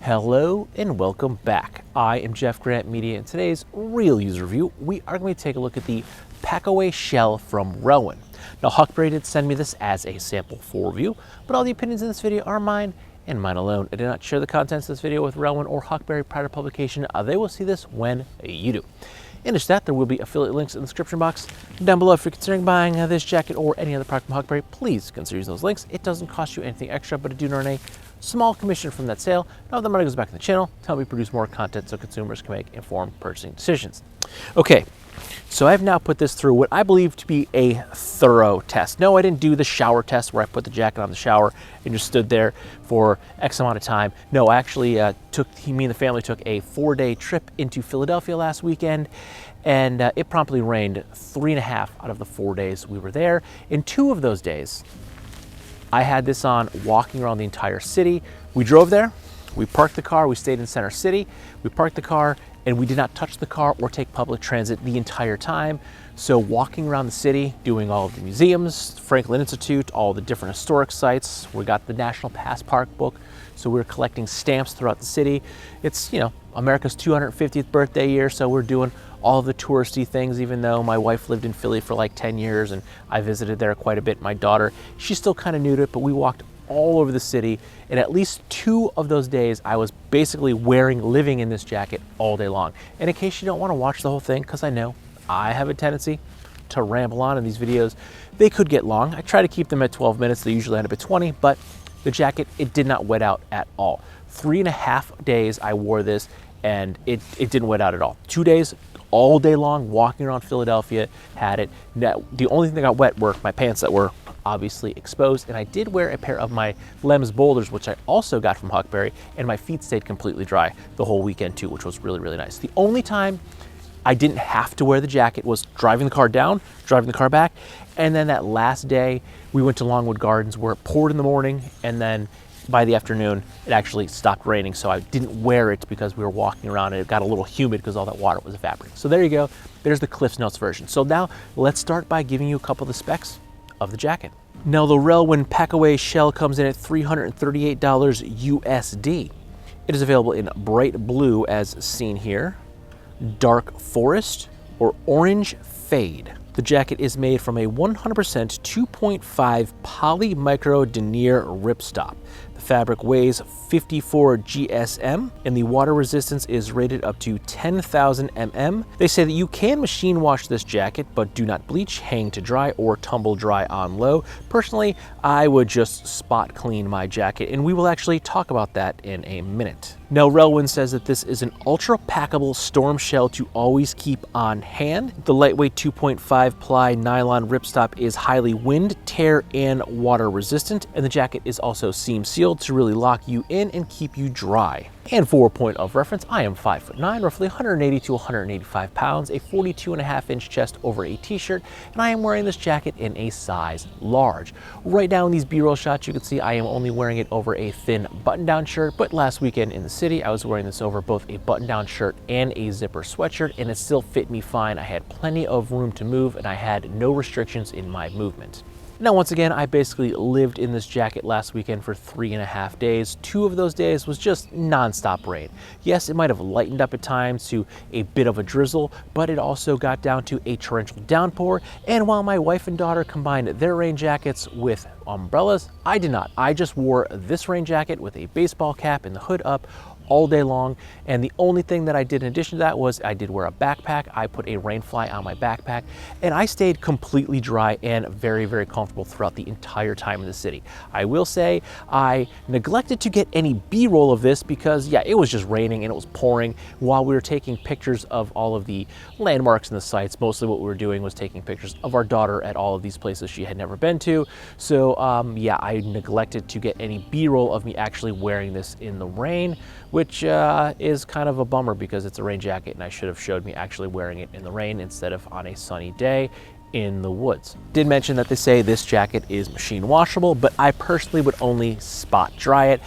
Hello and welcome back. I am jeffgrantMEDIA. In today's real user review, we are going to take a look at the Pac-Away Shell from Relwen. Now, Huckberry did send me this as a sample for review, but all the opinions in this video are mine and mine alone. I did not share the contents of this video with Relwen or Huckberry prior to publication. They will see this when you do. In addition to that, there will be affiliate links in the description box down below. If you're considering buying this jacket or any other product from Huckberry, please consider using those links. It doesn't cost you anything extra, but I do earn a small commission from that sale. Now the money goes back in the channel to help me produce more content so consumers can make informed purchasing decisions. Okay, so I've now put this through what I believe to be a thorough test. No, I didn't do the shower test where I put the jacket on the shower and just stood there for X amount of time. No, I actually me and the family took a 4-day trip into Philadelphia last weekend, and it promptly rained 3.5 out of the 4 days we were there. In 2 of those days, I had this on walking around the entire city. We drove there, we parked the car, we stayed in Center City, we parked the car, and we did not touch the car or take public transit the entire time. So walking around the city, doing all of the museums, Franklin Institute, all the different historic sites. We got the National Pass Park book, so we're collecting stamps throughout the city. It's, you know, America's 250th birthday year, so we're doing all of the touristy things, even though my wife lived in Philly for like 10 years and I visited there quite a bit. My daughter, she's still kind of new to it, but we walked all over the city, and at least 2 of those days I was basically living in this jacket all day long. And in case you don't want to watch the whole thing, because I know I have a tendency to ramble on in these videos, they could get long. I try to keep them at 12 minutes. They usually end up at 20, but the jacket, it did not wet out at all. 3.5 days I wore this and it didn't wet out at all. 2 days, all day long, walking around Philadelphia, had it. Now, the only thing that got wet were my pants that were obviously exposed, and I did wear a pair of my Lems Boulders, which I also got from Huckberry, and my feet stayed completely dry the whole weekend too, which was really, really nice. The only time I didn't have to wear the jacket was driving the car down, driving the car back, and then that last day we went to Longwood Gardens where it poured in the morning, and then by the afternoon it actually stopped raining, so I didn't wear it because we were walking around and it got a little humid because all that water was evaporating. So there you go, there's the Cliff's Notes version. So now let's start by giving you a couple of the specs of the jacket. Now the Relwen Pac-Away Shell comes in at $338 USD. It is available in bright blue as seen here, dark forest, or orange fade. The jacket is made from a 100% 2.5 poly micro denier ripstop. The fabric weighs 54 GSM and the water resistance is rated up to 10,000 mm. They say that you can machine wash this jacket, but do not bleach, hang to dry, or tumble dry on low. Personally, I would just spot clean my jacket, and we will actually talk about that in a minute. Now, Relwen says that this is an ultra-packable storm shell to always keep on hand. The lightweight 2.5 ply nylon ripstop is highly wind, tear, and water resistant, and the jacket is also seam sealed to really lock you in and keep you dry. And for a point of reference, I am 5'9", roughly 180 to 185 pounds, a 42.5-inch chest over a t-shirt, and I am wearing this jacket in a size large. Right now in these B-roll shots, you can see I am only wearing it over a thin button-down shirt, but last weekend in the city, I was wearing this over both a button-down shirt and a zipper sweatshirt, and it still fit me fine. I had plenty of room to move, and I had no restrictions in my movement. Now, once again, I basically lived in this jacket last weekend for 3.5 days. 2 of those days was just nonstop rain. Yes, it might have lightened up at times to a bit of a drizzle, but it also got down to a torrential downpour. And while my wife and daughter combined their rain jackets with umbrellas, I did not. I just wore this rain jacket with a baseball cap and the hood up all day long, and the only thing that I did in addition to that was I did wear a backpack. I put a rain fly on my backpack, and I stayed completely dry and very, very comfortable throughout the entire time in the city. I will say I neglected to get any B-roll of this because, yeah, it was just raining and it was pouring while we were taking pictures of all of the landmarks and the sites. Mostly what we were doing was taking pictures of our daughter at all of these places she had never been to. So yeah, I neglected to get any B-roll of me actually wearing this in the rain, which is kind of a bummer because it's a rain jacket and I should have showed me actually wearing it in the rain instead of on a sunny day in the woods. Did mention that they say this jacket is machine washable, but I personally would only spot dry it.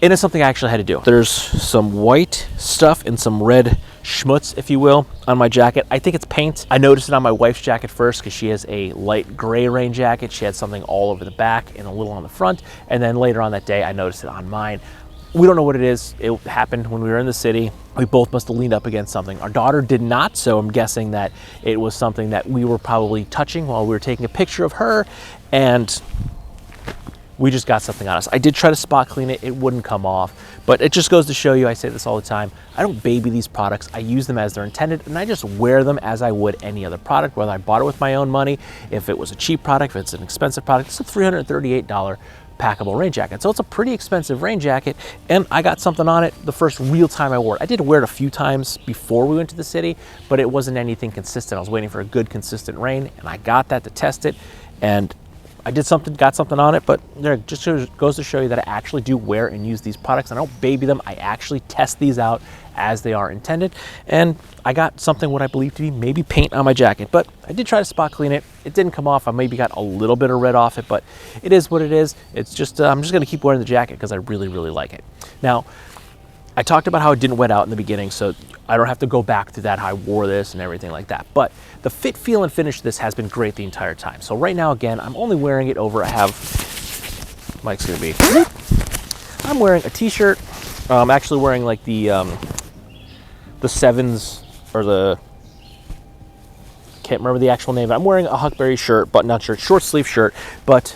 And it's something I actually had to do. There's some white stuff and some red schmutz, if you will, on my jacket. I think it's paint. I noticed it on my wife's jacket first because she has a light gray rain jacket. She had something all over the back and a little on the front. And then later on that day, I noticed it on mine. We don't know what it is. It happened when we were in the city. We both must have leaned up against something. Our daughter did not, so I'm guessing that it was something that we were probably touching while we were taking a picture of her, and we just got something on us. I did try to spot clean it. It wouldn't come off, but it just goes to show you, I say this all the time, I don't baby these products. I use them as they're intended, and I just wear them as I would any other product, whether I bought it with my own money, if it was a cheap product, if it's an expensive product. It's a $338 packable rain jacket. So it's a pretty expensive rain jacket, and I got something on it the first real time I wore it. I did wear it a few times before we went to the city, but it wasn't anything consistent. I was waiting for a good consistent rain, and I got that to test it, and I did something, got something on it, but it just goes to show you that I actually do wear and use these products. I don't baby them. I actually test these out as they are intended, and I got something what I believe to be maybe paint on my jacket, but I did try to spot clean it. It didn't come off. I maybe got a little bit of red off it, but it is what it is. It's just, I'm just gonna keep wearing the jacket because I really, really like it. Now, I talked about how it didn't wet out in the beginning, so I don't have to go back to that, how I wore this and everything like that. But the fit, feel, and finish of this has been great the entire time. So right now, again, I'm only wearing it over, Mike's gonna be, I'm wearing a t-shirt. I'm actually wearing like the Sevens, or can't remember the actual name. I'm wearing a huckberry shirt, button-down shirt, short sleeve shirt, but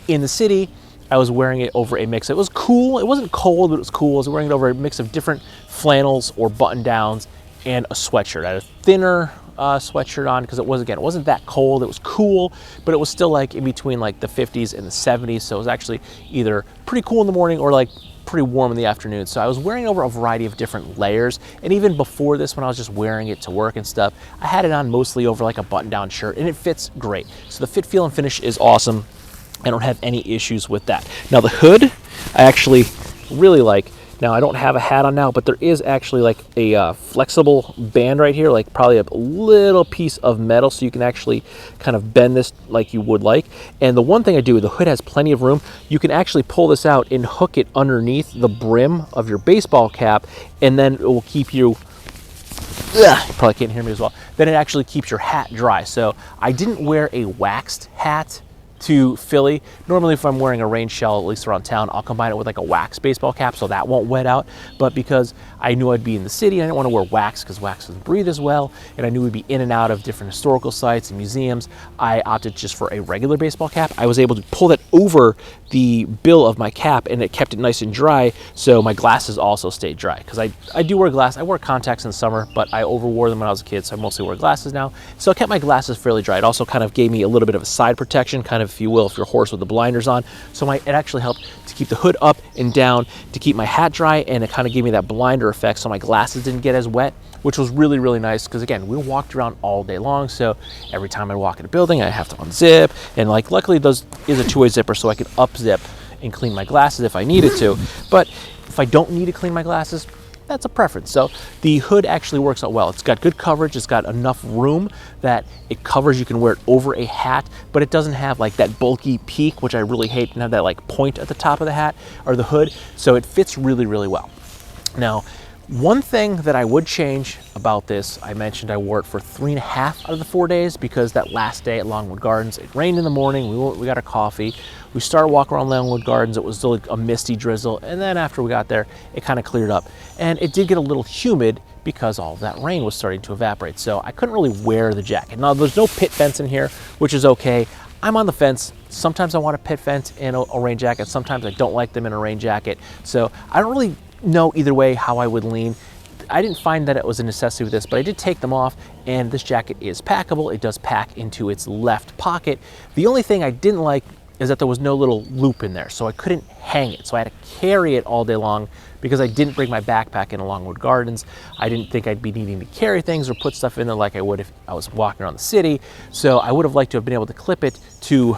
in the city, I was wearing it over a mix. It was cool. It wasn't cold, but it was cool. I was wearing it over a mix of different flannels or button-downs and a sweatshirt. I had a thinner sweatshirt on because it wasn't that cold. It was cool, but it was still like in between like the 50s and the 70s. So it was actually either pretty cool in the morning or like pretty warm in the afternoon. So I was wearing over a variety of different layers. And even before this, when I was just wearing it to work and stuff, I had it on mostly over like a button-down shirt, and it fits great. So the fit, feel, and finish is awesome. I don't have any issues with that. Now the hood, I actually really like. Now I don't have a hat on now, but there is actually like a flexible band right here, like probably a little piece of metal, so you can actually kind of bend this like you would like. And the one thing I do, the hood has plenty of room. You can actually pull this out and hook it underneath the brim of your baseball cap, and then it will keep you, you probably can't hear me as well, then it actually keeps your hat dry. So I didn't wear a waxed hat to Philly. Normally if I'm wearing a rain shell, at least around town, I'll combine it with like a wax baseball cap so that won't wet out. But because I knew I'd be in the city, I didn't want to wear wax because wax doesn't breathe as well, and I knew we'd be in and out of different historical sites and museums, I opted just for a regular baseball cap. I was able to pull that over the bill of my cap, and it kept it nice and dry, so my glasses also stayed dry. Because I do wear glasses. I wear contacts in the summer, but I overwore them when I was a kid, so I mostly wear glasses now. So I kept my glasses fairly dry. It also kind of gave me a little bit of a side protection, kind of, if you will, if you're a horse with the blinders on. So it actually helped to keep the hood up and down, to keep my hat dry, and it kind of gave me that blinder effect so my glasses didn't get as wet, which was really, really nice. Because again, we walked around all day long, so every time I walk in a building, I have to unzip, and like luckily those is a two-way zipper, so I can up-zip and clean my glasses if I needed to. But if I don't need to clean my glasses, that's a preference. So the hood actually works out well. It's got good coverage. It's got enough room that it covers. You can wear it over a hat, but it doesn't have like that bulky peak, which I really hate, and have that like point at the top of the hat or the hood. So it fits really, really well. Now, one thing that I would change about this, I mentioned I wore it for 3.5 out of the 4 days because that last day at Longwood Gardens, it rained in the morning, we got our coffee, we started walking around Longwood Gardens, it was still like a misty drizzle, and then after we got there, it kind of cleared up. And it did get a little humid because all of that rain was starting to evaporate, so I couldn't really wear the jacket. Now, there's no pit fence in here, which is okay. I'm on the fence. Sometimes I want a pit fence in a rain jacket, sometimes I don't like them in a rain jacket, so I don't really know either way how I would lean. I didn't find that it was a necessity with this, but I did take them off, and this jacket is packable. It does pack into its left pocket. The only thing I didn't like is that there was no little loop in there, so I couldn't hang it. So I had to carry it all day long because I didn't bring my backpack in Longwood Gardens. I didn't think I'd be needing to carry things or put stuff in there like I would if I was walking around the city. So I would have liked to have been able to clip it to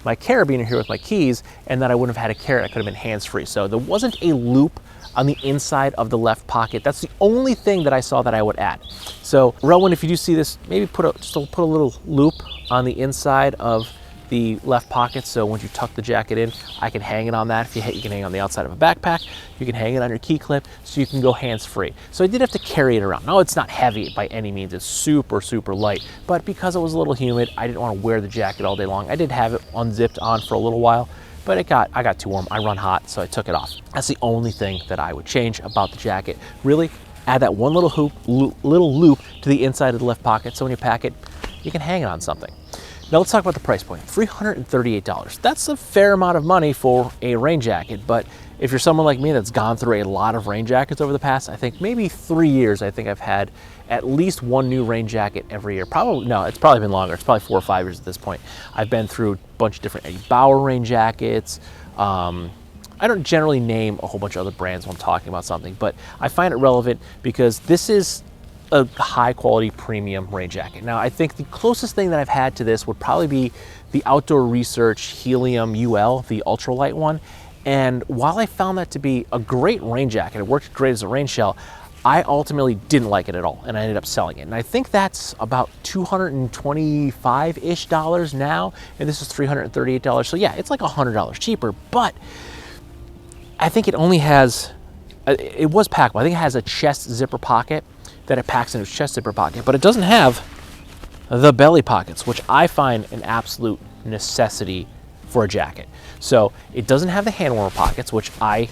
my carabiner here with my keys, and then I wouldn't have had to carry it. I could have been hands-free. So there wasn't a loop on the inside of the left pocket. That's the only thing that I saw that I would add. So Relwen, if you do see this, maybe put a little loop on the inside of the left pocket, so once you tuck the jacket in, I can hang it on that. If you can hang it on the outside of a backpack, you can hang it on your key clip, so you can go hands-free. So I did have to carry it around. No, it's not heavy by any means. It's super, super light. But because it was a little humid, I didn't want to wear the jacket all day long. I did have it unzipped on for a little while, but I got too warm. I run hot, so I took it off. That's the only thing that I would change about the jacket. Really, add that one little loop to the inside of the left pocket, so when you pack it, you can hang it on something. Now let's talk about the price point, $338. That's a fair amount of money for a rain jacket, but if you're someone like me that's gone through a lot of rain jackets over the past, I think maybe 3 years, I think I've had at least one new rain jacket every year. Probably, no, it's probably been longer. It's probably 4 or 5 years at this point. I've been through a bunch of different Eddie Bauer rain jackets. I don't generally name a whole bunch of other brands when I'm talking about something, but I find it relevant because this is a high quality premium rain jacket. Now, I think the closest thing that I've had to this would probably be the Outdoor Research Helium UL, the ultralight one. And while I found that to be a great rain jacket, it worked great as a rain shell, I ultimately didn't like it at all, and I ended up selling it. And I think that's about $225-ish now, and this is $338. So yeah, it's like $100 cheaper, but I think it only has, it was packable. I think it has a chest zipper pocket that it packs in its chest zipper pocket, but it doesn't have the belly pockets, which I find an absolute necessity for a jacket. So it doesn't have the hand warmer pockets, which I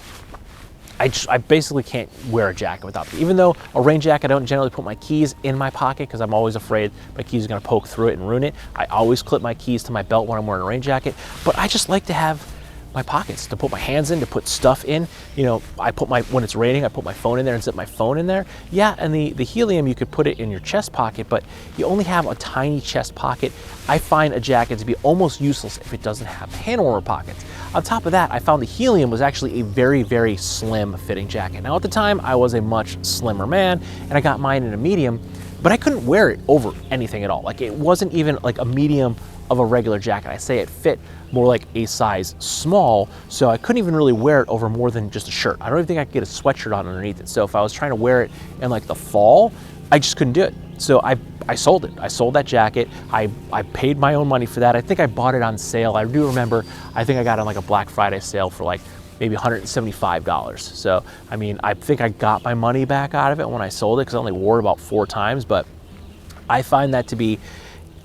basically can't wear a jacket without them. Even though a rain jacket, I don't generally put my keys in my pocket because I'm always afraid my keys are gonna poke through it and ruin it. I always clip my keys to my belt when I'm wearing a rain jacket, but I just like to have my pockets to put my hands in, to put stuff in. You know, when it's raining, I put my phone in there and zip my phone in there. Yeah, and the Helium, you could put it in your chest pocket, but you only have a tiny chest pocket. I find a jacket to be almost useless if it doesn't have hand warmer pockets. On top of that, I found the Helium was actually a very, very slim fitting jacket. Now at the time, I was a much slimmer man, and I got mine in a medium, but I couldn't wear it over anything at all. Like, it wasn't even like a medium of a regular jacket. I say it fit more like a size small, so I couldn't even really wear it over more than just a shirt. I don't even think I could get a sweatshirt on underneath it. So if I was trying to wear it in like the fall, I just couldn't do it. So I sold it. I sold that jacket. I paid my own money for that. I think I bought it on sale. I do remember, I think I got it on like a Black Friday sale for like maybe $175. So, I mean, I think I got my money back out of it when I sold it because I only wore it about 4 times, but I find that to be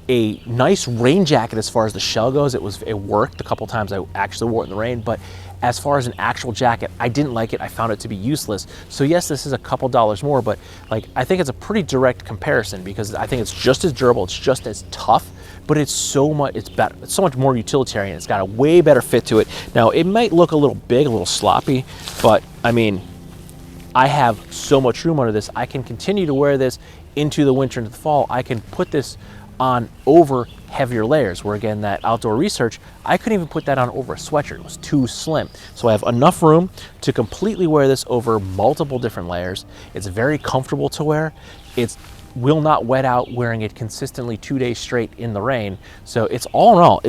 a nice rain jacket as far as the shell goes. It worked a couple times. I actually wore it in the rain, but as far as an actual jacket, I didn't like it. I found it to be useless. So yes, this is a couple dollars more, but like, I think it's a pretty direct comparison because I think it's just as durable, it's just as tough, but it's so much more utilitarian. It's got a way better fit to it. Now, it might look a little big, a little sloppy, but I mean, I have so much room under this. I can continue to wear this into the winter and the fall. I can put this on over heavier layers, where again, that Outdoor Research, I couldn't even put that on over a sweatshirt. It was too slim. So I have enough room to completely wear this over multiple different layers. It's very comfortable to wear. It will not wet out wearing it consistently 2 days straight in the rain. So it's all in all,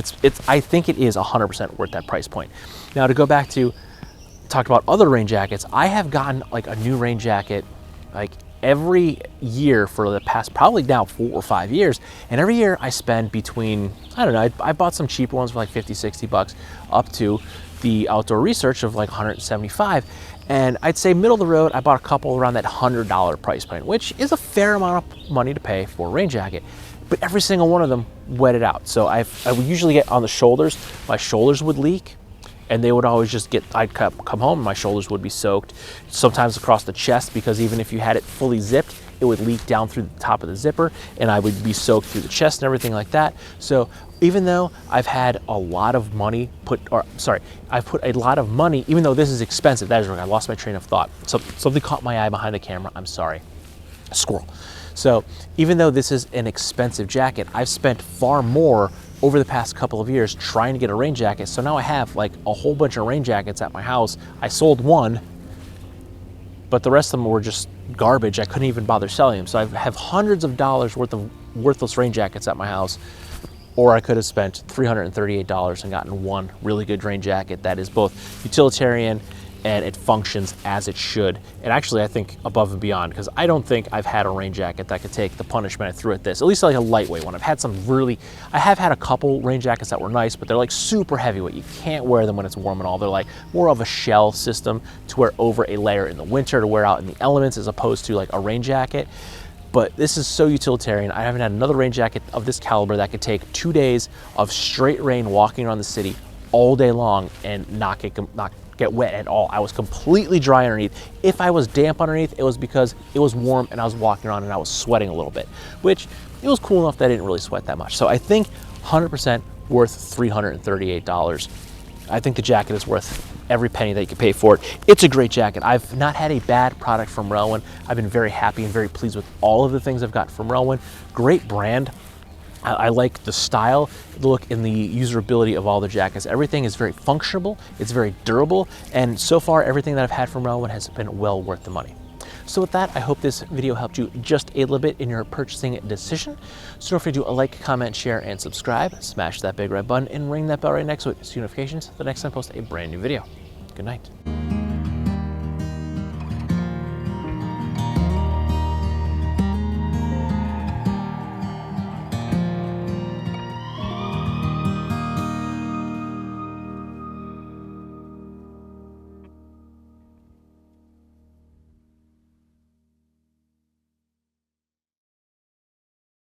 I think it is 100% worth that price point. Now, to go back to talk about other rain jackets, I have gotten like a new rain jacket like every year for the past probably now 4 or 5 years. And every year I spend between, I don't know, I bought some cheaper ones for like 50, 60 bucks up to the Outdoor Research of like 175. And I'd say middle of the road, I bought a couple around that $100 price point, which is a fair amount of money to pay for a rain jacket. But every single one of them wetted out. So I would usually get on the shoulders, my shoulders would leak, and they would always just I'd come home and my shoulders would be soaked. Sometimes across the chest, because even if you had it fully zipped, it would leak down through the top of the zipper, and I would be soaked through the chest and everything like that. So even though I've had a lot of money I've put a lot of money, even though this is expensive, that is wrong, I lost my train of thought. So something caught my eye behind the camera, I'm sorry, a squirrel. So even though this is an expensive jacket, I've spent far more over the past couple of years trying to get a rain jacket. So now I have like a whole bunch of rain jackets at my house. I sold one, but the rest of them were just garbage. I couldn't even bother selling them. So I have hundreds of dollars worth of worthless rain jackets at my house, or I could have spent $338 and gotten one really good rain jacket that is both utilitarian and it functions as it should. And actually, I think above and beyond, because I don't think I've had a rain jacket that could take the punishment I threw at this, at least like a lightweight one. I have had a couple rain jackets that were nice, but they're like super heavyweight. You can't wear them when it's warm and all. They're like more of a shell system to wear over a layer in the winter to wear out in the elements, as opposed to like a rain jacket. But this is so utilitarian. I haven't had another rain jacket of this caliber that could take 2 days of straight rain walking around the city all day long and not get wet at all. I was completely dry underneath. If I was damp underneath, it was because it was warm and I was walking around and I was sweating a little bit, which it was cool enough that I didn't really sweat that much. So I think 100% worth $338. I think the jacket is worth every penny that you can pay for it. It's a great jacket. I've not had a bad product from Relwen. I've been very happy and very pleased with all of the things I've got from Relwen. Great brand. I like the style, the look, and the usability of all the jackets. Everything is very functional, it's very durable, and so far everything that I've had from Relwen has been well worth the money. So with that, I hope this video helped you just a little bit in your purchasing decision. So don't forget to do a like, comment, share, and subscribe. Smash that big red button and ring that bell right next to it to see notifications the next time I post a brand new video. Good night.